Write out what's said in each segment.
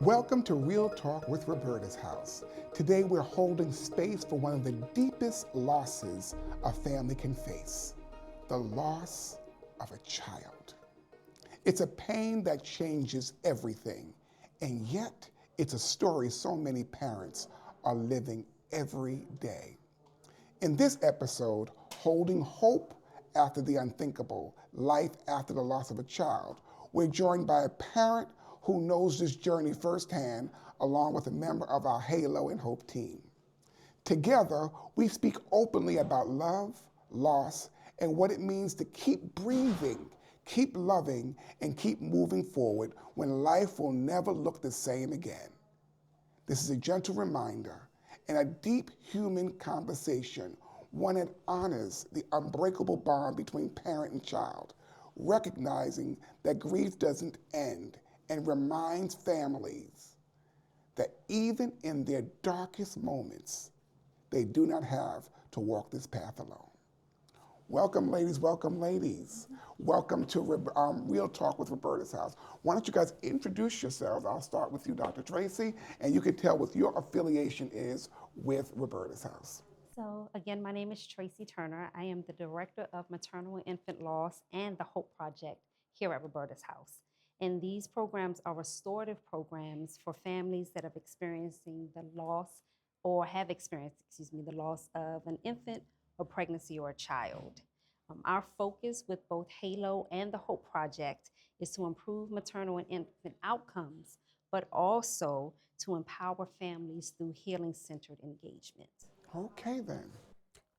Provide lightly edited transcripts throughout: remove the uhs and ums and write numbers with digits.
Welcome to Real Talk with Roberta's house. Today we're holding space for one of the deepest losses a family can face, the loss of a child. It's a pain that changes everything, and yet it's a story so many parents are living every day. In this episode, Holding Hope After the Unthinkable, Life After the Loss of a Child, we're joined by a parent who knows this journey firsthand, along with a member of our Halo and Hope team. Together, we speak openly about love, loss, and what it means to keep breathing, keep loving, and keep moving forward when life will never look the same again. This is a gentle reminder and a deep human conversation, one that honors the unbreakable bond between parent and child, recognizing that grief doesn't end, and reminds families that even in their darkest moments, they do not have to walk this path alone. Welcome, ladies. Welcome, ladies. Welcome to Real Talk with Roberta's house. Why don't you guys introduce yourselves? I'll start with you, Dr. Tracy, and you can tell what your affiliation is with Roberta's house. So again, my name is Tracy Turner. I am the Director of Maternal and Infant Loss and the Hope Project here at Roberta's house. And these programs are restorative programs for families that have experiencing the loss or have experienced, the loss of an infant, a pregnancy, or a child. Our focus with both Halo and the Hope Project is to improve maternal and infant outcomes, but also to empower families through healing-centered engagement. Okay, then.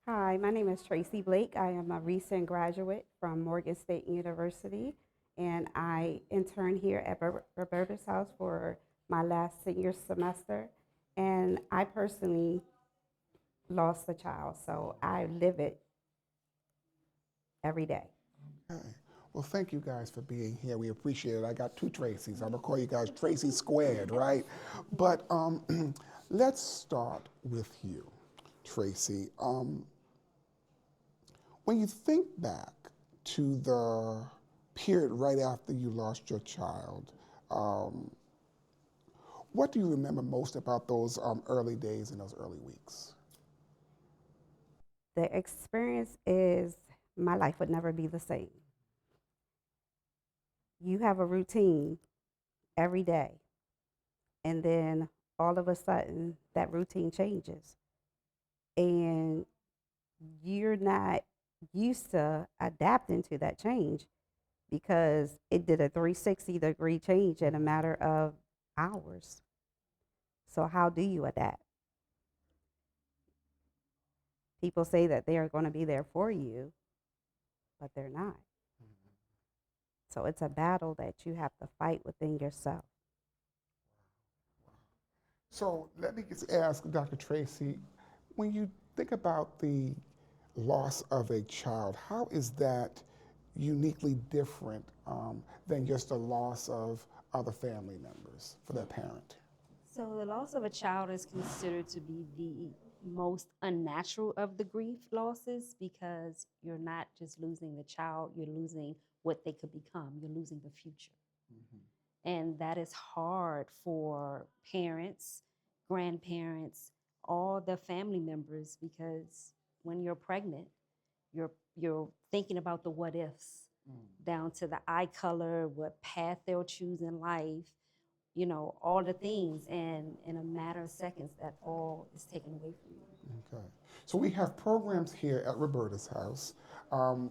Hi, my name is Tracy Blake. I am a recent graduate from Morgan State University, and I interned here at Roberta's house for my last senior semester. And I personally lost a child, so I live it every day. Okay. Well, thank you guys for being here. We appreciate it. I got two Tracys. I'm gonna call you guys Tracy squared, right? But let's start with you, Tracy. When you think back to the period right after you lost your child, what do you remember most about those early days and those early weeks? The experience is my life would never be the same. You have a routine every day, and then all of a sudden that routine changes, and you're not used to adapting to that change because it did a 360-degree change in a matter of hours. So how do you adapt? People say that they are going to be there for you, but they're not. So it's a battle that you have to fight within yourself. So let me just ask Dr. Tracy, when you think about the loss of a child, how is that uniquely different than just the loss of other family members for their parent? So the loss of a child is considered to be the most unnatural of the grief losses because you're not just losing the child, you're losing what they could become. You're losing the future. And that is hard for parents, grandparents, all the family members because when you're pregnant, you're thinking about the what ifs down to the eye color, what path they'll choose in life, all the things. And in a matter of seconds, that all is taken away from you. Okay. So we have programs here at Roberta's house.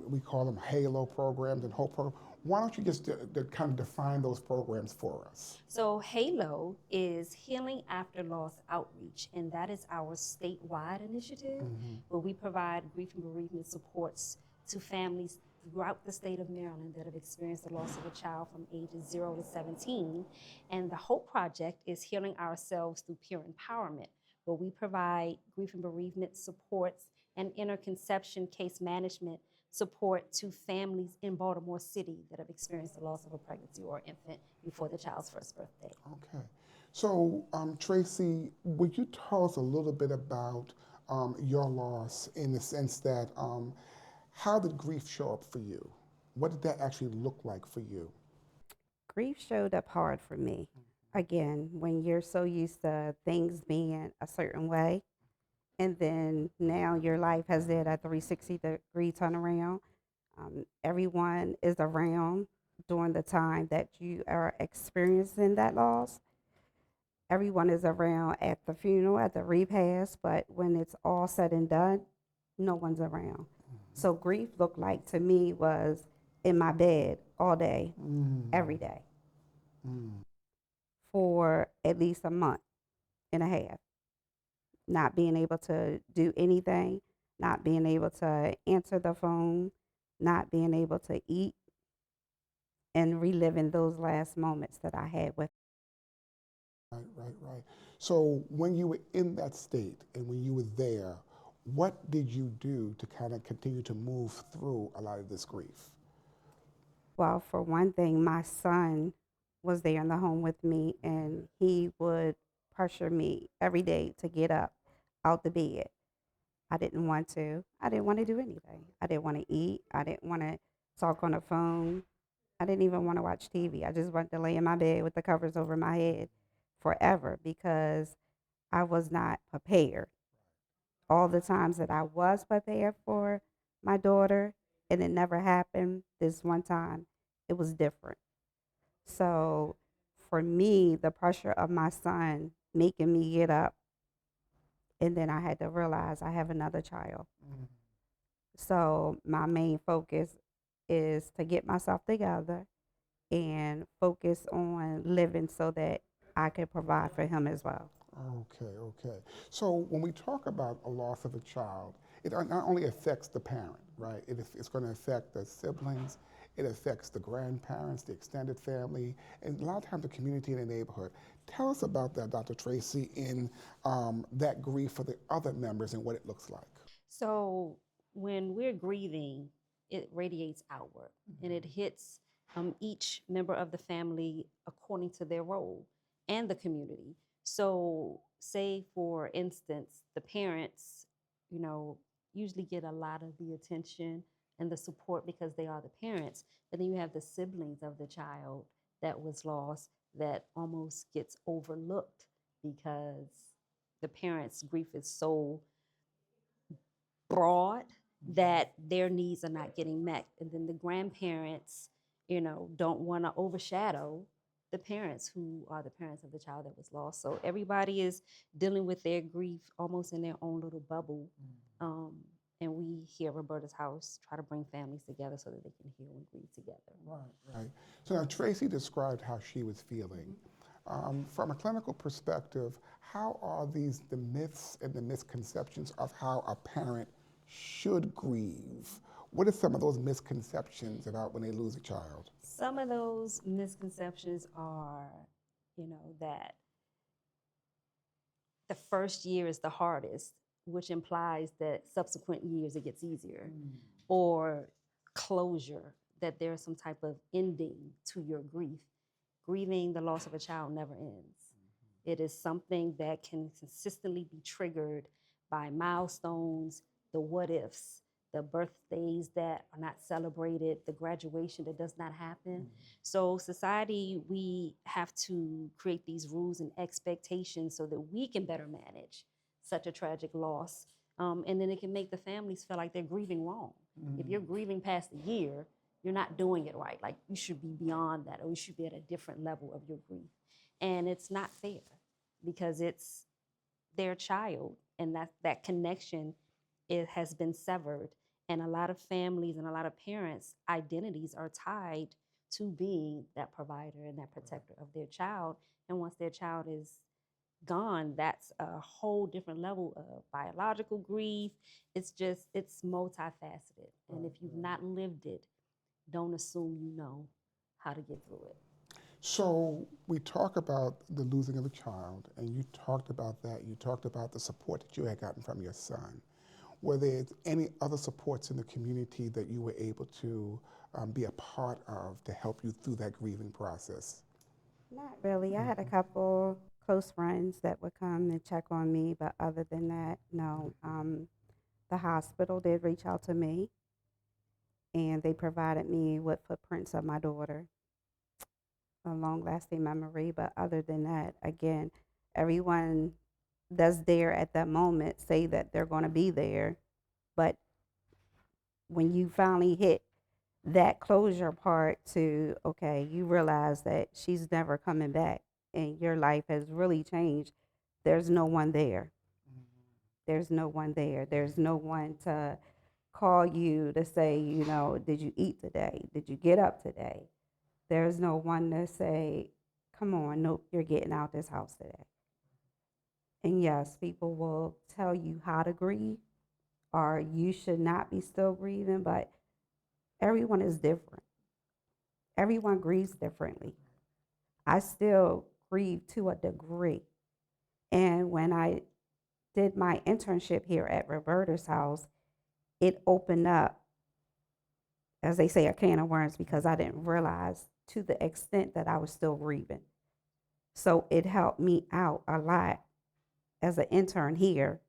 We call them Halo programs and Hope programs. Why don't you just kind of define those programs for us? So Halo is Healing After Loss Outreach, and that is our statewide initiative where we provide grief and bereavement supports to families throughout the state of Maryland that have experienced the loss of a child from ages 0 to 17. And the Hope Project is Healing Ourselves Through Peer Empowerment, where we provide grief and bereavement supports and interconception case management support to families in Baltimore City that have experienced the loss of a pregnancy or infant before the child's first birthday. Okay. So, Tracy, would you tell us a little bit about your loss in the sense that how did grief show up for you? What did that actually look like for you? Grief showed up hard for me. again, when you're so used to things being a certain way, and then now your life has did a 360-degree turnaround. Everyone is around during the time that you are experiencing that loss. Everyone is around at the funeral, at the repast, but when it's all said and done, no one's around. So grief looked like to me was in my bed all day, every day, for at least a month and a half, not being able to do anything, not being able to answer the phone, not being able to eat, and reliving those last moments that I had with. Right, right, right. So when you were in that state and when you were there, what did you do to kind of continue to move through a lot of this grief? Well, for one thing, my son was there in the home with me, and he would pressure me every day to get up out the bed. I didn't want to. I didn't want to do anything. I didn't want to eat. I didn't want to talk on the phone. I didn't even want to watch TV. I just wanted to lay in my bed with the covers over my head forever because I was not prepared. All the times that I was prepared for my daughter and it never happened, this one time it was different. So for me, the pressure of my son making me get up, and then I had to realize I have another child. So my main focus is to get myself together and focus on living so that I can provide for him as well. Okay, okay. So when we talk about a loss of a child, it not only affects the parent, right? It's going to affect the siblings, it affects the grandparents, the extended family, and a lot of times the community and the neighborhood. Tell us about that, Dr. Tracy, in that grief for the other members and what it looks like. So when we're grieving, it radiates outward and it hits each member of the family according to their role and the community. So, say for instance, the parents, you know, usually get a lot of the attention and the support because they are the parents. But then you have the siblings of the child that was lost that almost gets overlooked because the parents' grief is so broad that their needs are not getting met. And then the grandparents, don't want to overshadow the parents who are the parents of the child that was lost. So everybody is dealing with their grief almost in their own little bubble. Um, and we here at Roberta's house try to bring families together so that they can heal and grieve together. Right, right. So now Tracy described how she was feeling. From a clinical perspective, how are the myths and the misconceptions of how a parent should grieve? What are some of those misconceptions about when they lose a child? Some of those misconceptions are, that the first year is the hardest, which implies that subsequent years it gets easier, or closure, that there's some type of ending to your grief. Grieving the loss of a child never ends. It is something that can consistently be triggered by milestones, the what ifs, the birthdays that are not celebrated, the graduation that does not happen. So, society, we have to create these rules and expectations so that we can better manage such a tragic loss. And then it can make the families feel like they're grieving wrong. If you're grieving past a year, you're not doing it right. Like you should be beyond that, or you should be at a different level of your grief. And it's not fair because it's their child, and that connection, it has been severed. And a lot of families and a lot of parents' identities are tied to being that provider and that protector of their child. And once their child is gone, that's a whole different level of biological grief. It's multifaceted. And if you've not lived it, don't assume you know how to get through it. So we talk about the losing of a child, and you talked about that. You talked about the support that you had gotten from your son. Were there any other supports in the community that you were able to be a part of to help you through that grieving process? Not really. I had a couple close friends that would come and check on me, but other than that, no. The hospital did reach out to me and they provided me with footprints of my daughter. a long-lasting memory. But other than that, again, everyone that's there at that moment say that they're going to be there, but when you finally hit that closure part to, okay, you realize that she's never coming back and your life has really changed, there's no one there. There's no one there. There's no one to call you to say, did you eat today? Did you get up today? There's no one to say, come on, nope, you're getting out this house today. And yes, people will tell you how to grieve, or you should not be still grieving, but everyone is different. Everyone grieves differently. I still grieve to a degree. And when I did my internship here at Roberta's house, it opened up, as they say, a can of worms, because I didn't realize to the extent that I was still grieving. So it helped me out a lot as an intern here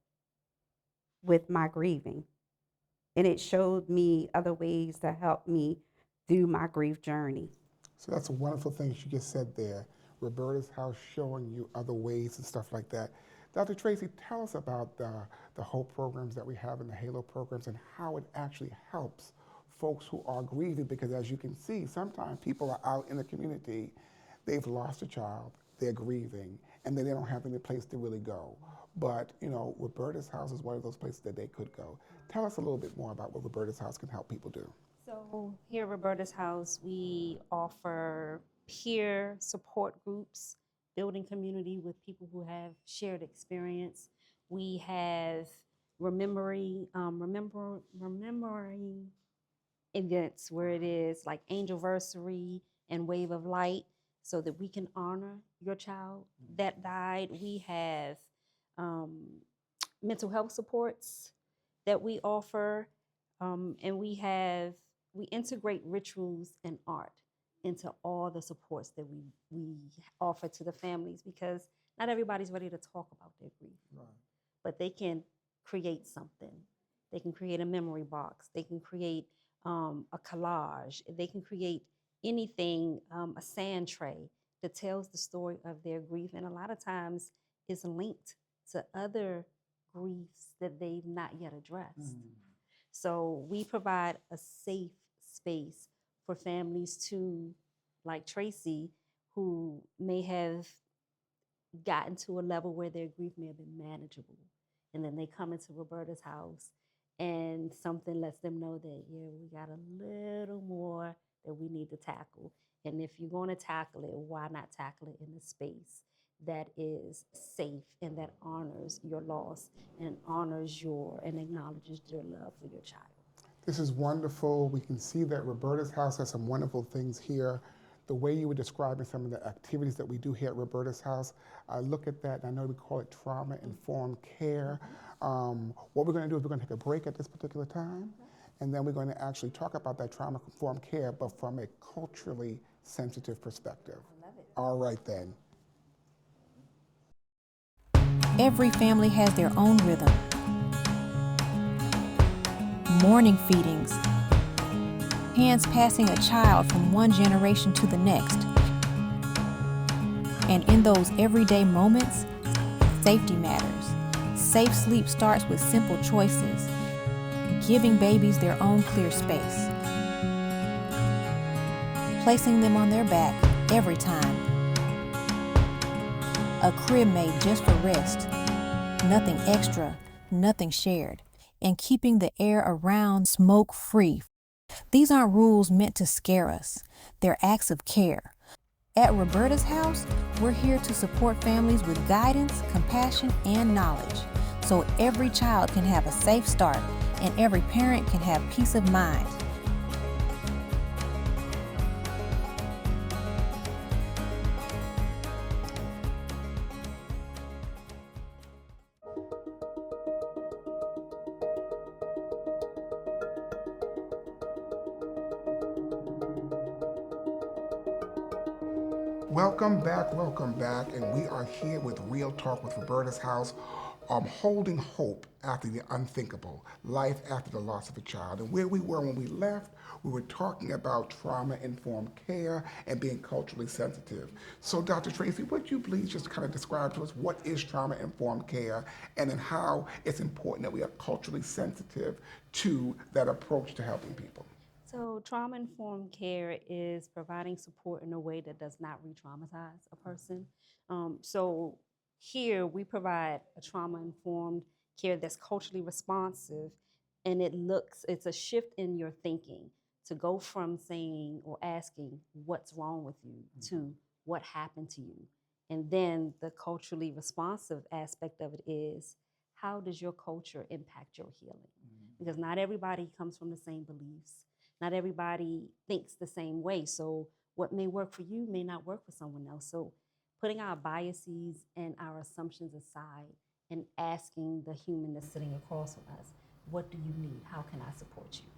with my grieving. And it showed me other ways to help me through my grief journey. So that's a wonderful thing you just said there. Roberta's house showing you other ways and stuff like that. Dr. Tracy, tell us about the HOPE programs that we have and the HALO programs and how it actually helps folks who are grieving, because as you can see, sometimes people are out in the community, they've lost a child, they're grieving, and then they don't have any place to really go. But, Roberta's house is one of those places that they could go. Tell us a little bit more about what Roberta's house can help people do. So here at Roberta's house, we offer peer support groups, building community with people who have shared experience. We have remembering events where it is like Angelversary and Wave of Light, so that we can honor your child that died. We have mental health supports that we offer, and we integrate rituals and art into all the supports that we offer to the families, because not everybody's ready to talk about their grief. Right. But they can create something. They can create a memory box. They can create a collage. They can create anything, a sand tray that tells the story of their grief. And a lot of times it's linked to other griefs that they've not yet addressed. So we provide a safe space for families to, like Tracy, who may have gotten to a level where their grief may have been manageable. And then they come into Roberta's house and something lets them know that, yeah, we got a little more that we need to tackle. And if you're going to tackle it, why not tackle it in a space that is safe and that honors your loss and honors and acknowledges your love for your child. This is wonderful. We can see that Roberta's house has some wonderful things here. The way you were describing some of the activities that we do here at Roberta's house, I look at that and I know we call it trauma-informed care. What we're going to do is we're going to take a break at this particular time, and then we're going to actually talk about that trauma-informed care, but from a culturally sensitive perspective. I love it. All right then. Every family has their own rhythm. Morning feedings, hands passing a child from one generation to the next. And in those everyday moments, safety matters. Safe sleep starts with simple choices, giving babies their own clear space, placing them on their back every time. A crib made just for rest, nothing extra, nothing shared, and keeping the air around smoke-free. These aren't rules meant to scare us. They're acts of care. At Roberta's house, we're here to support families with guidance, compassion, and knowledge, so every child can have a safe start and every parent can have peace of mind. Welcome back, and we are here with Real Talk with Roberta's House. holding hope after the unthinkable, life after the loss of a child. And where we were when we left, we were talking about trauma-informed care and being culturally sensitive. So Dr. Tracy, would you please just kind of describe to us what is trauma-informed care and then how it's important that we are culturally sensitive to that approach to helping people? So, trauma informed care is providing support in a way that does not re traumatize a person. So, here we provide a trauma informed care that's culturally responsive, and it's a shift in your thinking to go from saying or asking what's wrong with you to what happened to you. And then the culturally responsive aspect of it is how does your culture impact your healing? Because not everybody comes from the same beliefs, not everybody thinks the same way. So what may work for you may not work for someone else. So putting our biases and our assumptions aside and asking the human that's sitting across from us, what do you need? How can I support you?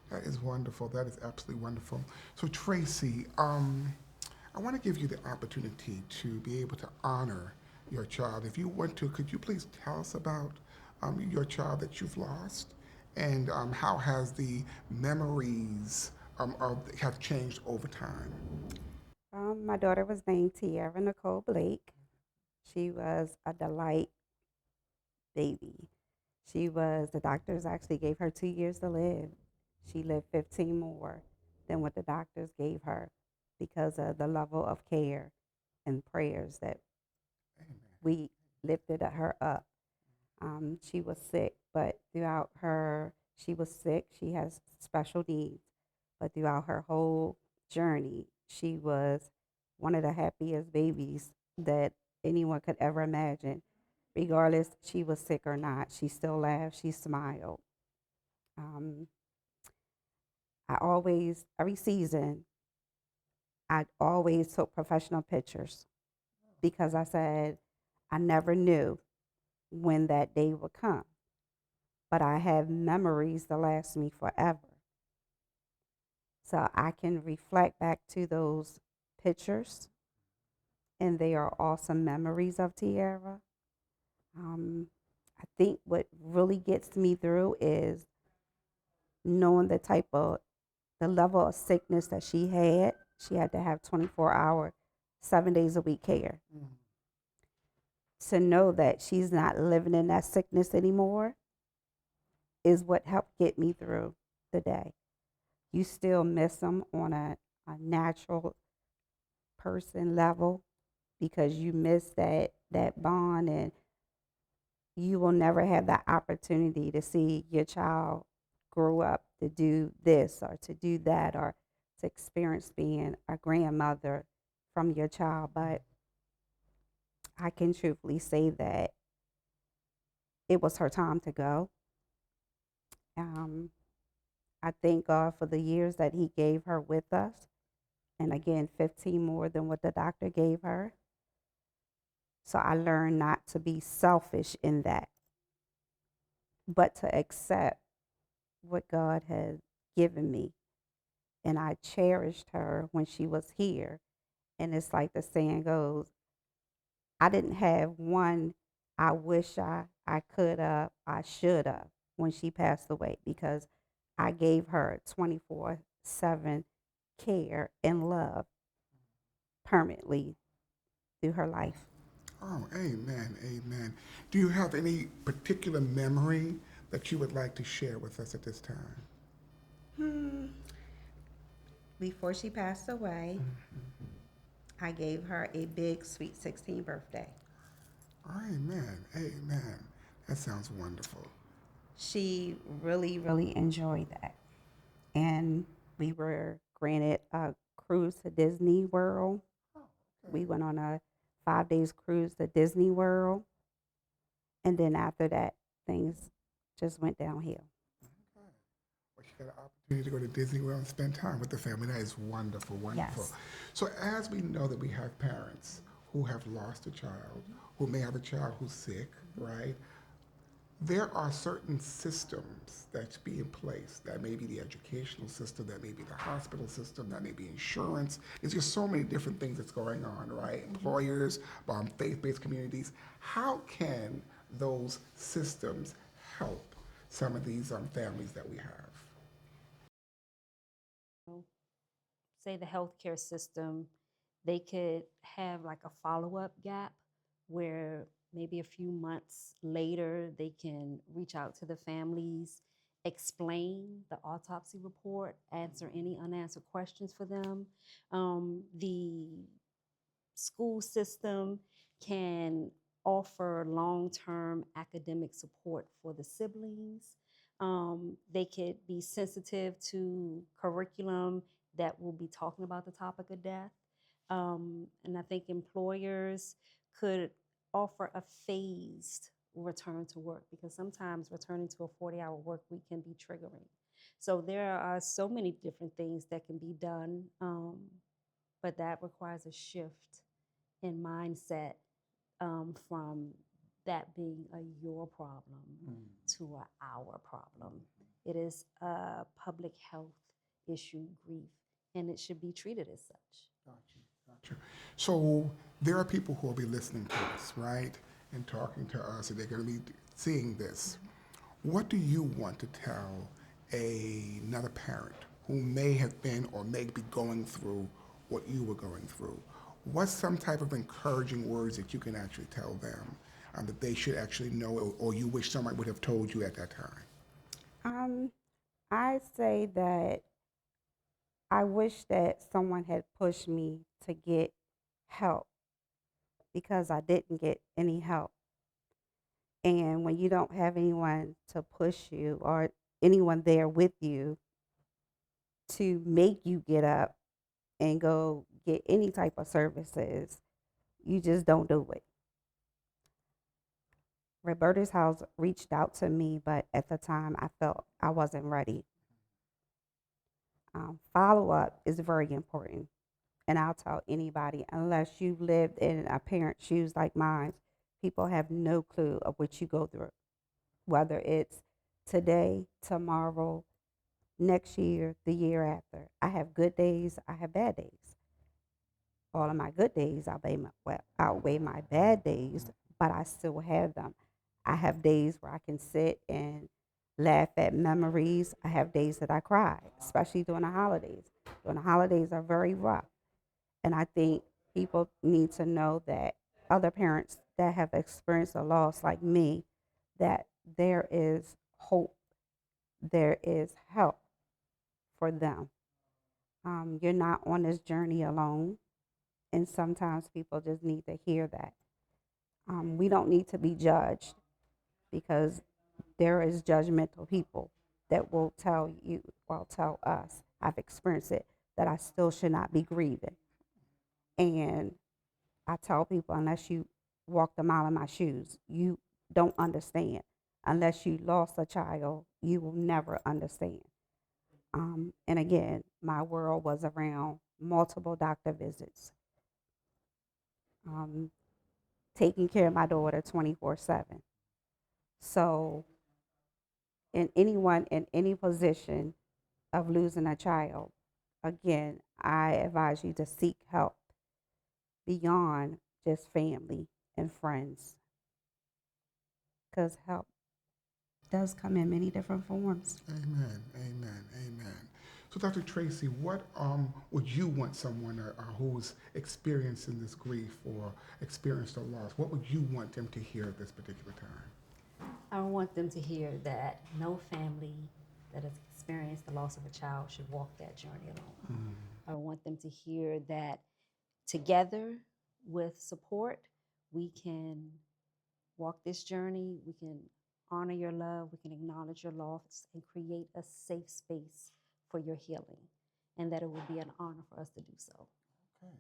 That is wonderful. That is absolutely wonderful. So Tracy, I want to give you the opportunity to be able to honor your child. If you want to, could you please tell us about your child that you've lost, and how has the memories have changed over time? My daughter was named Tiara Nicole Blake. She was a delight baby. The doctors actually gave her 2 years to live. She lived 15 more than what the doctors gave her because of the level of care and prayers that we lifted her up. She was sick, but she was sick. She has special needs, but throughout her whole journey, she was one of the happiest babies that anyone could ever imagine. Regardless, she was sick or not, she still laughed, she smiled. Um, every season, I always took professional pictures because I said I never knew when that day would come, but I have memories that last me forever. So I can reflect back to those pictures, and they are awesome memories of Tierra. Um, I think what really gets me through is knowing the level of sickness that she had. She had to have 24-hour, 7 days a week care. To know that she's not living in that sickness anymore is what helped get me through the day. You still miss them on a natural person level because you miss that bond, and you will never have the opportunity to see your child grow up to do this or to do that or to experience being a grandmother from your child. But I can truthfully say that it was her time to go. Um, I thank God for the years that He gave her with us. And again, 15 more than what the doctor gave her. So I learned not to be selfish in that, but to accept what God has given me. And I cherished her when she was here. And it's like the saying goes, I didn't have one, I wish I could have, I should have when she passed away because I gave her 24/7 care and love permanently through her life. Oh, amen, amen. Do you have any particular memory that you would like to share with us at this time? Before she passed away, I gave her a big sweet 16th birthday. Amen, amen. That sounds wonderful. She really, really enjoyed that. And we were granted a cruise to Disney World. We went on a 5 days cruise to Disney World. And then after that, things just went downhill. Well, she got an opportunity to go to Disney World and spend time with the family. That is wonderful, wonderful. Yes. So as we know that we have parents who have lost a child, who may have a child who's sick, right? there are certain systems that should be in place. That may be the educational system, that may be the hospital system, that may be insurance. There's just so many different things that's going on, right? Employers, faith-based communities. How can those systems help some of these families that we have? Say the healthcare system, they could have like a follow-up gap where maybe a few months later they can reach out to the families, explain the autopsy report, answer any unanswered questions for them. The school system can offer long-term academic support for the siblings. They could be sensitive to curriculum that will be talking about the topic of death. And I think employers could offer a phased return to work, because sometimes returning to a 40-hour work week can be triggering. So there are so many different things that can be done, but that requires a shift in mindset, from that being a your problem to a our problem. It is a public health issue, grief, and it should be treated as such. Gotcha. So there are people who will be listening to us, right? And talking to us, and they're going to be seeing this. What do you want to tell another parent who may have been or may be going through what you were going through? What's some type of encouraging words that you can actually tell them that they should actually know, or you wish someone would have told you at that time? I say that I wish that someone had pushed me to get help because I didn't get any help. And when you don't have anyone to push you or anyone there with you to make you get up and go get any type of services, you just don't do it. Roberta's house reached out to me, but at the time I felt I wasn't ready. Follow up is very important. And I'll tell anybody, unless you've lived in a parent's shoes like mine, people have no clue of what you go through, whether it's today, tomorrow, next year, the year after. I have good days, I have bad days. All of my good days outweigh my bad days, but I still have them. I have days where I can sit and laugh at memories. I have days that I cry, especially during the holidays. During the holidays are very rough. And I think people need to know that other parents that have experienced a loss like me, that there is hope, there is help for them. You're not on this journey alone. And sometimes people just need to hear that. We don't need to be judged because there is judgmental people that will tell you, well, tell us, I've experienced it, that I still should not be grieving. And I tell people, unless you walked a mile in my shoes, you don't understand. Unless you lost a child, you will never understand. And again, my world was around multiple doctor visits, um, taking care of my daughter 24/7. So, in anyone in any position of losing a child, again, I advise you to seek help beyond just family and friends, because help does come in many different forms. Amen, amen, amen. So, Dr. Tracy, what would you want someone who's experiencing this grief or experienced a loss, what would you want them to hear at this particular time? I want them to hear that no family that has experienced the loss of a child should walk that journey alone. I want them to hear that together with support, we can walk this journey, we can honor your love, we can acknowledge your loss, and create a safe space for your healing, and that it will be an honor for us to do so. Okay.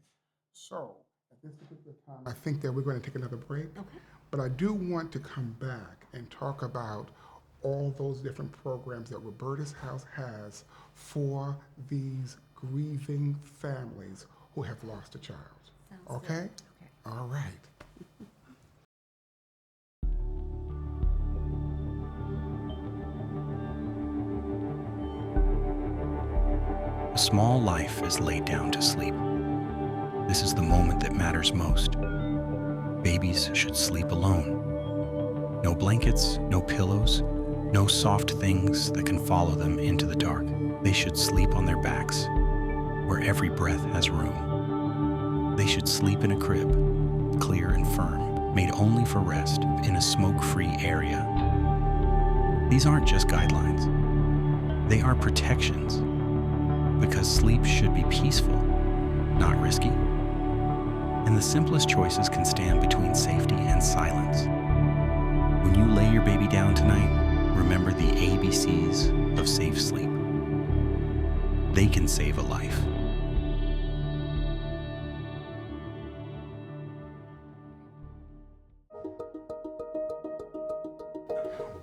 So, at this particular time, I think that we're going to take another break. Okay. But I do want to come back and talk about all those different programs that Roberta's House has for these grieving families who have lost a child. Sounds Okay? good. Okay. All right. A small life is laid down to sleep. This is the moment that matters most. Babies should sleep alone. No blankets, no pillows, no soft things that can follow them into the dark. They should sleep on their backs, where every breath has room. They should sleep in a crib, clear and firm, made only for rest, in a smoke-free area. These aren't just guidelines. They are protections, because sleep should be peaceful, not risky. And the simplest choices can stand between safety and silence. When you lay your baby down tonight, remember the ABCs of safe sleep. They can save a life.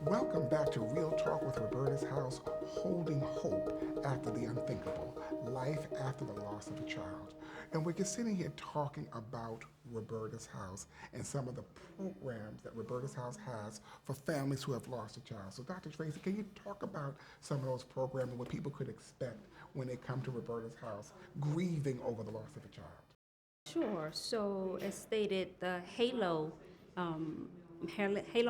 Welcome back to Real Talk with Roberta's House, holding hope after the unthinkable, life after the loss of a child. And we're just sitting here talking about Roberta's House and some of the programs that Roberta's House has for families who have lost a child. So Dr. Tracy, can you talk about some of those programs and what people could expect when they come to Roberta's House grieving over the loss of a child? Sure. So, as stated, the Halo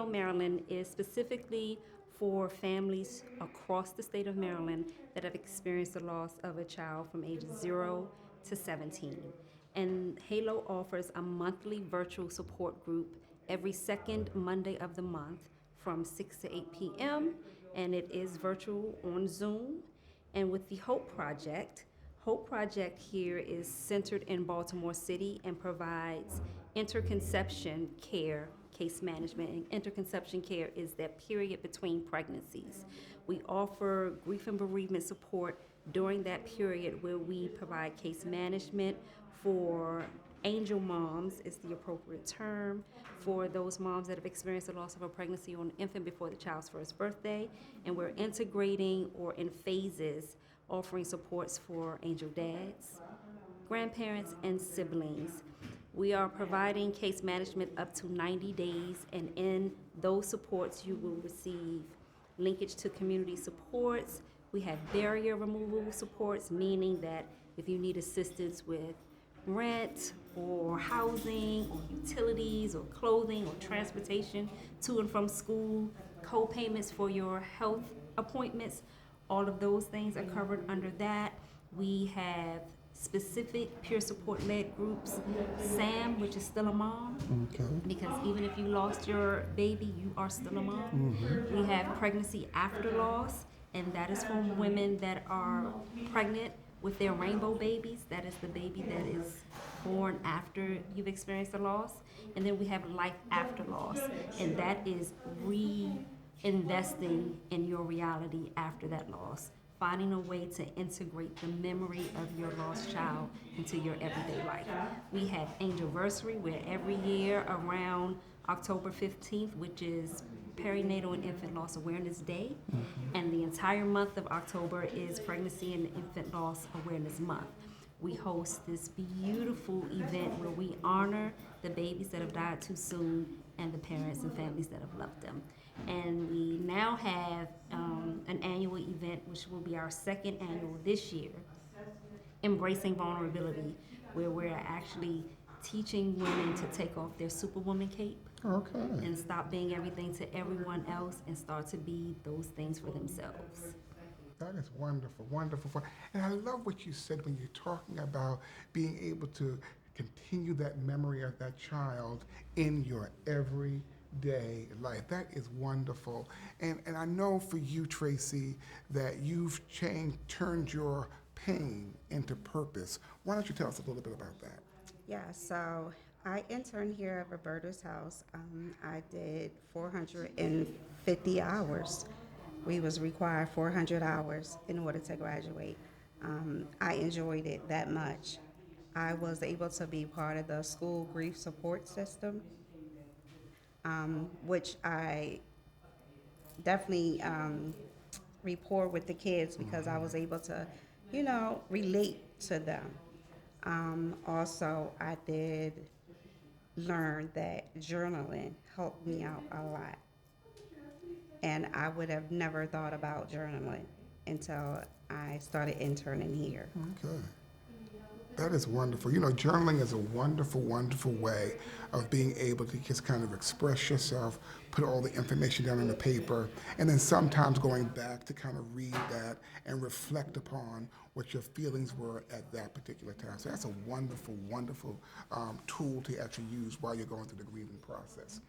Maryland is specifically for families across the state of Maryland that have experienced the loss of a child from ages 0 to 17. And Halo offers a monthly virtual support group every second Monday of the month from 6 to 8 p.m. And it is virtual on Zoom. And with the Hope Project here is centered in Baltimore City and provides interconception care, case management. And interconception care is that period between pregnancies. We offer grief and bereavement support during that period where we provide case management for angel moms is the appropriate term for those moms that have experienced the loss of a pregnancy or an infant before the child's first birthday. And we're integrating or in phases offering supports for angel dads, grandparents, and siblings. We are providing case management up to 90 days, and in those supports, you will receive linkage to community supports. We have barrier removal supports, meaning that if you need assistance with rent or housing or utilities or clothing or transportation to and from school, co-payments for your health appointments, all of those things are covered under that. We have specific peer support led groups, SAM, which is still a mom, because even if you lost your baby, you are still a mom. We have pregnancy after loss, and that is for women that are pregnant with their rainbow babies. That is the baby that is born after you've experienced a loss. And then we have life after loss, and that is investing in your reality after that loss, finding a way to integrate the memory of your lost child into your everyday life. We have Angelversary, where every year around October 15th, which is Perinatal and Infant Loss Awareness Day, and the entire month of October is Pregnancy and Infant Loss Awareness Month. We host this beautiful event where we honor the babies that have died too soon and the parents and families that have loved them. And we now have an annual event, which will be our second annual this year, Embracing Vulnerability, where we're actually teaching women to take off their superwoman cape and stop being everything to everyone else and start to be those things for themselves. That is wonderful, wonderful. And I love what you said when you're talking about being able to continue that memory of that child in your everyday life. That is wonderful. And I know for you, Tracy, that you've turned your pain into purpose. Why don't you tell us a little bit about that? Yeah, so I interned here at Roberta's House. I did 450 hours. We was required 400 hours in order to graduate. I enjoyed it that much. I was able to be part of the school grief support system, which I definitely rapport with the kids because I was able to, relate to them. Also, I did learn that journaling helped me out a lot. And I would have never thought about journaling until I started interning here. Okay. That is wonderful. You know, journaling is a wonderful, wonderful way of being able to just kind of express yourself, put all the information down on the paper, and then sometimes going back to kind of read that and reflect upon what your feelings were at that particular time. So that's a wonderful, wonderful tool to actually use while you're going through the grieving process.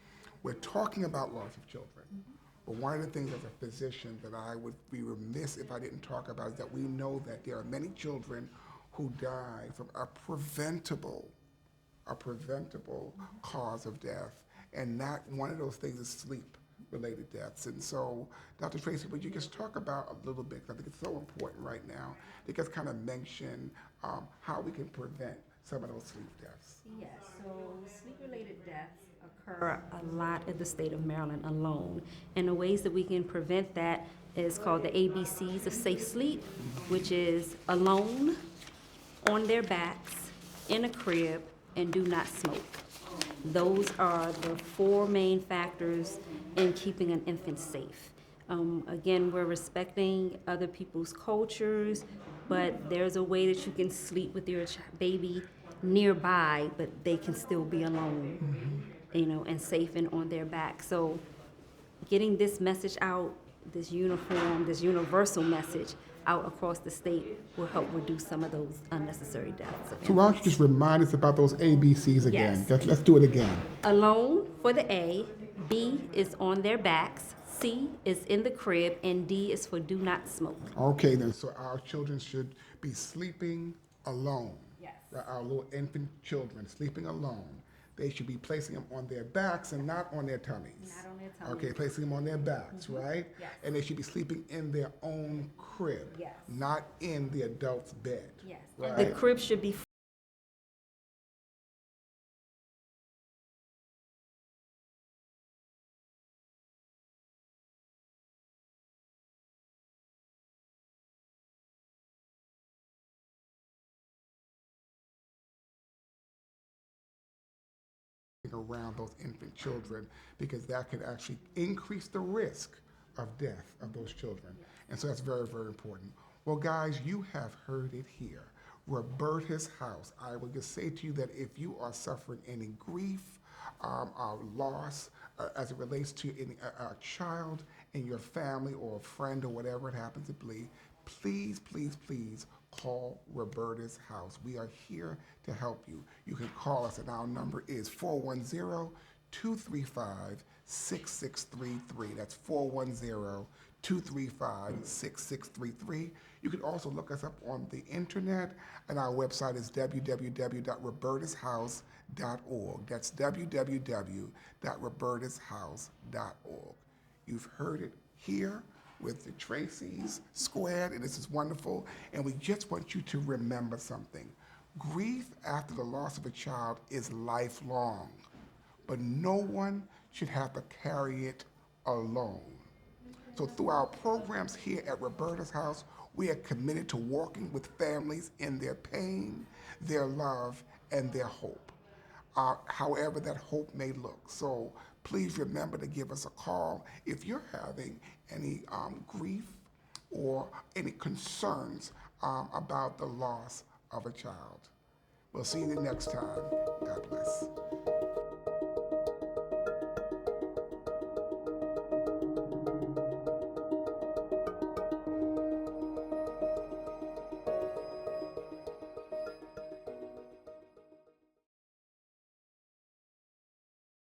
We're talking about loss of children. But one of the things as a physician that I would be remiss if I didn't talk about is that we know that there are many children who die from a preventable cause of death. And not one of those things is sleep-related deaths. And so, Dr. Tracy, would you just talk about a little bit, 'cause I think it's so important right now, to just kind of mention how we can prevent some of those sleep deaths. Yes, so sleep-related deaths occur a lot in the state of Maryland alone. And the ways that we can prevent that is called the ABCs of safe sleep, which is alone, on their backs, in a crib, and do not smoke. Those are the 4 main factors in keeping an infant safe. Again, we're respecting other people's cultures, but there's a way that you can sleep with your baby nearby, but they can still be alone, and safe and on their back. So getting this message out, this universal message out across the state will help reduce some of those unnecessary deaths. So why don't you just remind us about those ABCs again? Yes. Let's do it again. Alone for the A, B is on their backs, C is in the crib, and D is for do not smoke. Okay, then, so our children should be sleeping alone. Yes. Right, our little infant children sleeping alone. They should be placing them on their backs and not on their tummies. Not on their tummies. Okay, placing them on their backs, right? Yes. And they should be sleeping in their own crib. Yes. Not in the adult's bed. Yes. Right? The crib should be around those infant children, because that could actually increase the risk of death of those children. And so that's very, very important. Well, guys, you have heard it here. Roberta's House. I will just say to you that if you are suffering any grief, loss, as it relates to a child in your family or a friend or whatever it happens to be, please, please, please call Roberta's House. We are here to help you. You can call us, and our number is 410-235-6633. That's 410-235-6633. You can also look us up on the internet, and our website is www.robertashouse.org. That's www.robertashouse.org. You've heard it here with the Tracy's Squared, and this is wonderful. And we just want you to remember something. Grief after the loss of a child is lifelong, but no one should have to carry it alone. So through our programs here at Roberta's House, we are committed to working with families in their pain, their love, and their hope, however that hope may look. So please remember to give us a call if you're having any grief or any concerns about the loss of a child. We'll see you the next time. God bless.